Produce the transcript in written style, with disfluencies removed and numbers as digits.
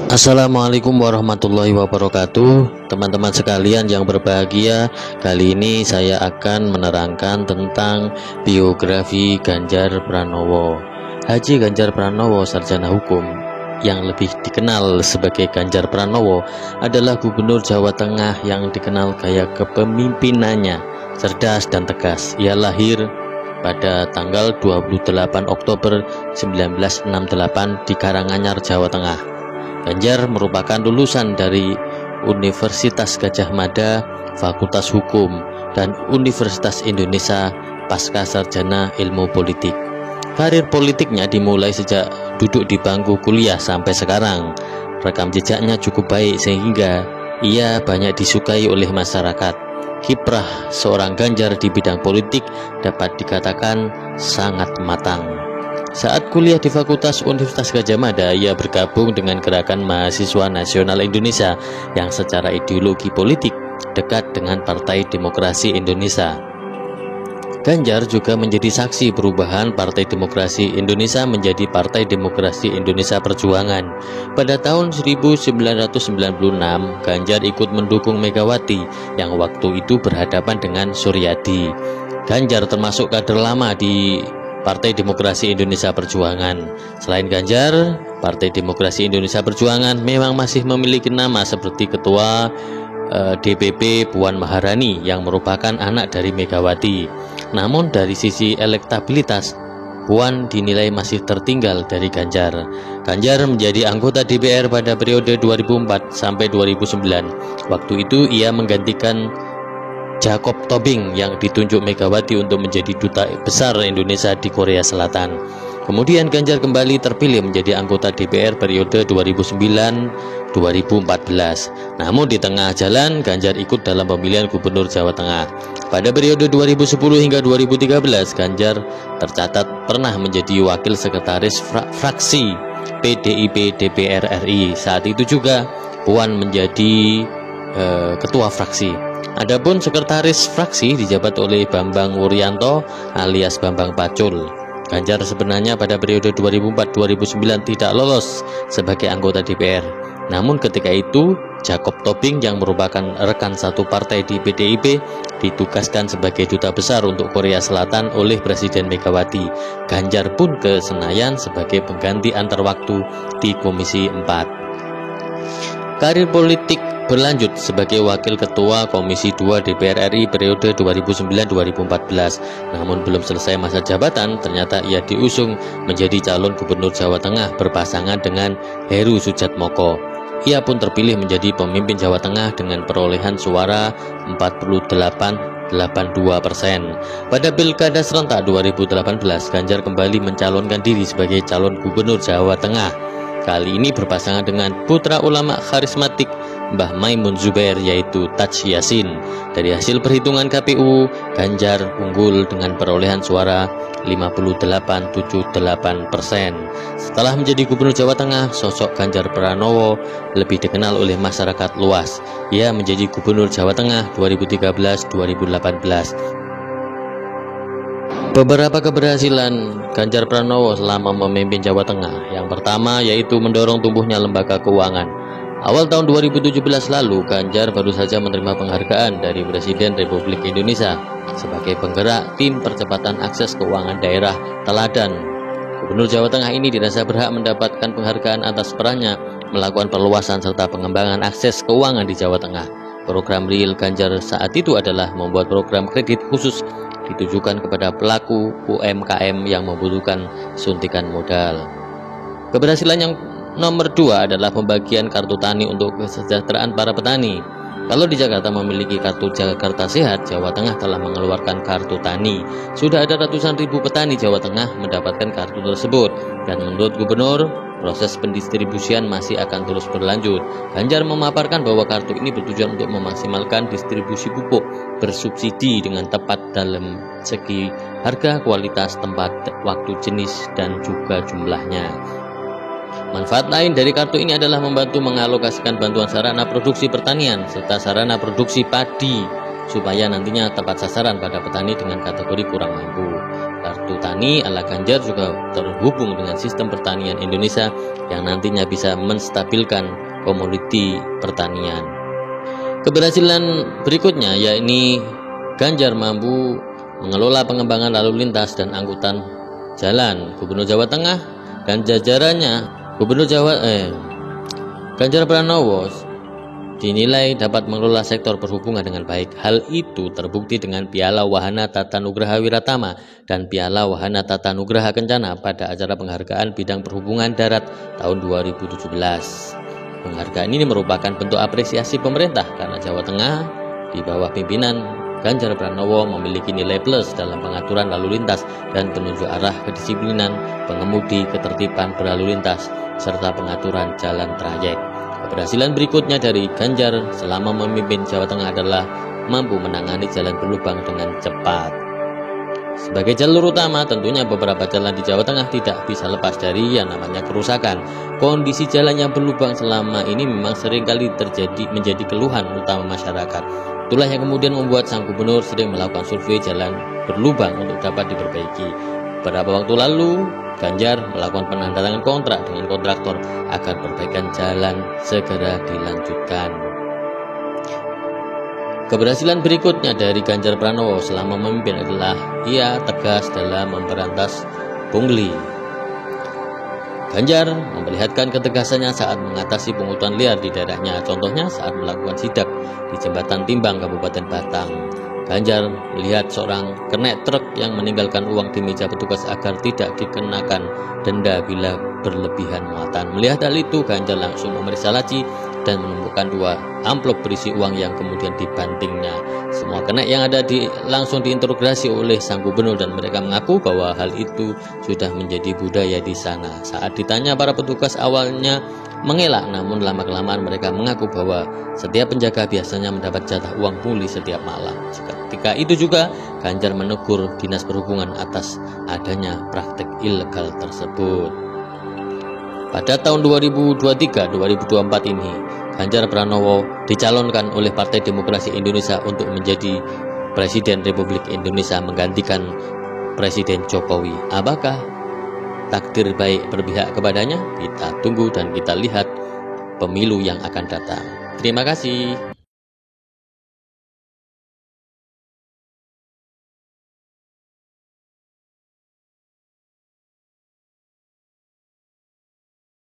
Assalamualaikum warahmatullahi wabarakatuh. Teman-teman sekalian yang berbahagia, kali ini saya akan menerangkan tentang biografi Ganjar Pranowo. Haji Ganjar Pranowo, sarjana hukum yang lebih dikenal sebagai Ganjar Pranowo, adalah gubernur Jawa Tengah yang dikenal gaya kepemimpinannya cerdas dan tegas. Ia lahir pada tanggal 28 Oktober 1968 di Karanganyar, Jawa Tengah. Ganjar merupakan lulusan dari Universitas Gadjah Mada, Fakultas Hukum, dan Universitas Indonesia pasca sarjana ilmu politik. Karir politiknya dimulai sejak duduk di bangku kuliah sampai sekarang. Rekam jejaknya cukup baik sehingga ia banyak disukai oleh masyarakat. Kiprah seorang Ganjar di bidang politik dapat dikatakan sangat matang. Saat kuliah di Fakultas Universitas Gadjah Mada, ia bergabung dengan Gerakan Mahasiswa Nasional Indonesia yang secara ideologi politik dekat dengan Partai Demokrasi Indonesia. Ganjar juga menjadi saksi perubahan Partai Demokrasi Indonesia menjadi Partai Demokrasi Indonesia Perjuangan. Pada tahun 1996, Ganjar ikut mendukung Megawati yang waktu itu berhadapan dengan Suryadi. Ganjar termasuk kader lama di Partai Demokrasi Indonesia Perjuangan. Selain Ganjar, Partai Demokrasi Indonesia Perjuangan memang masih memiliki nama seperti Ketua DPP Puan Maharani yang merupakan anak dari Megawati. Namun dari sisi elektabilitas, Puan dinilai masih tertinggal dari Ganjar. Ganjar menjadi anggota DPR pada periode 2004 sampai 2009. Waktu itu ia menggantikan Jacob Tobing yang ditunjuk Megawati untuk menjadi duta besar Indonesia di Korea Selatan. Kemudian Ganjar kembali terpilih menjadi anggota DPR periode 2009-2014. Namun di tengah jalan Ganjar ikut dalam pemilihan gubernur Jawa Tengah. Pada periode 2010 hingga 2013, Ganjar tercatat pernah menjadi wakil sekretaris fraksi PDIP DPR RI. Saat itu juga Puan menjadi ketua fraksi. Adapun sekretaris fraksi dijabat oleh Bambang Wuryanto alias Bambang Pacul. Ganjar sebenarnya pada periode 2004-2009 tidak lolos sebagai anggota DPR. Namun ketika itu Jacob Tobing yang merupakan rekan satu partai di PDIP ditugaskan sebagai duta besar untuk Korea Selatan oleh Presiden Megawati. Ganjar pun ke Senayan sebagai pengganti antar waktu di Komisi 4. Karir politik berlanjut sebagai wakil ketua Komisi 2 DPR RI periode 2009-2014. Namun belum selesai masa jabatan, ternyata ia diusung menjadi calon gubernur Jawa Tengah berpasangan dengan Heru Sudjatmoko. Ia pun terpilih menjadi pemimpin Jawa Tengah dengan perolehan suara 48,82%. Pada Pilkada serentak 2018, Ganjar kembali mencalonkan diri sebagai calon gubernur Jawa Tengah. Kali ini berpasangan dengan putra ulama karismatik Mbah Maimun Zubair yaitu Taj Yassin. Dari hasil perhitungan KPU, Ganjar unggul dengan perolehan suara 58,78%. Setelah menjadi gubernur Jawa Tengah, sosok Ganjar Pranowo lebih dikenal oleh masyarakat luas. Ia menjadi gubernur Jawa Tengah 2013-2018. Beberapa keberhasilan Ganjar Pranowo selama memimpin Jawa Tengah. Yang pertama yaitu mendorong tumbuhnya lembaga keuangan. Awal tahun 2017 lalu, Ganjar baru saja menerima penghargaan dari Presiden Republik Indonesia sebagai penggerak tim percepatan akses keuangan daerah teladan. Gubernur Jawa Tengah ini dirasa berhak mendapatkan penghargaan atas perannya melakukan perluasan serta pengembangan akses keuangan di Jawa Tengah. Program real Ganjar saat itu adalah membuat program kredit khusus ditujukan kepada pelaku UMKM yang membutuhkan suntikan modal. Keberhasilan yang nomor 2 adalah pembagian kartu tani untuk kesejahteraan para petani. Kalau di Jakarta memiliki kartu Jakarta Sehat, Jawa Tengah telah mengeluarkan kartu tani. Sudah ada ratusan ribu petani Jawa Tengah mendapatkan kartu tersebut. Dan menurut gubernur, proses pendistribusian masih akan terus berlanjut. Ganjar memaparkan bahwa kartu ini bertujuan untuk memaksimalkan distribusi pupuk bersubsidi dengan tepat dalam segi harga, kualitas, tempat, waktu, jenis, dan juga jumlahnya. Manfaat lain dari kartu ini adalah membantu mengalokasikan bantuan sarana produksi pertanian serta sarana produksi padi supaya nantinya tepat sasaran pada petani dengan kategori kurang mampu. Kartu Kartu Tani ala Ganjar juga terhubung dengan sistem pertanian Indonesia yang nantinya bisa menstabilkan komoditi pertanian. Keberhasilan berikutnya yakni Ganjar mampu mengelola pengembangan lalu lintas dan angkutan jalan. Gubernur Jawa Tengah dan jajarannya, Ganjar Pranowo dinilai dapat mengelola sektor perhubungan dengan baik. Hal itu terbukti dengan Piala Wahana Tata Nugraha Wiratama dan Piala Wahana Tata Nugraha Kencana pada acara penghargaan bidang perhubungan darat tahun 2017. Penghargaan ini merupakan bentuk apresiasi pemerintah karena Jawa Tengah di bawah pimpinan Ganjar Pranowo memiliki nilai plus dalam pengaturan lalu lintas dan penunjuk arah kedisiplinan pengemudi, ketertiban berlalu lintas, serta pengaturan jalan trayek. Keberhasilan berikutnya dari Ganjar selama memimpin Jawa Tengah adalah mampu menangani jalan berlubang dengan cepat. Sebagai jalur utama, tentunya beberapa jalan di Jawa Tengah tidak bisa lepas dari yang namanya kerusakan. Kondisi jalan yang berlubang selama ini memang seringkali menjadi keluhan utama masyarakat. Itulah yang kemudian membuat sang gubernur sering melakukan survei jalan berlubang untuk dapat diperbaiki. Beberapa waktu lalu, Ganjar melakukan penandatangan kontrak dengan kontraktor agar perbaikan jalan segera dilanjutkan. Keberhasilan berikutnya dari Ganjar Pranowo selama memimpin adalah ia tegas dalam memberantas pungli. Ganjar memperlihatkan ketegasannya saat mengatasi pungutan liar di daerahnya. Contohnya saat melakukan sidak di Jembatan Timbang, Kabupaten Batang. Ganjar melihat seorang kernet truk yang meninggalkan uang di meja petugas agar tidak dikenakan denda bila berlebihan muatan. Melihat hal itu, Ganjar langsung memeriksa laci dan menemukan 2 amplop berisi uang yang kemudian dibantingnya. Semua kernet yang ada langsung diinterogasi oleh sang gubernur dan mereka mengaku bahwa hal itu sudah menjadi budaya di sana. Saat ditanya, para petugas awalnya mengelak, namun lama-kelamaan mereka mengaku bahwa setiap penjaga biasanya mendapat jatah uang pungli setiap malam. Ketika itu juga Ganjar menegur Dinas Perhubungan atas adanya praktek ilegal tersebut. Pada tahun 2023-2024 ini, Ganjar Pranowo dicalonkan oleh Partai Demokrasi Indonesia untuk menjadi Presiden Republik Indonesia menggantikan Presiden Jokowi. Apakah takdir baik berpihak kepadanya? Kita tunggu dan kita lihat pemilu yang akan datang. Terima kasih.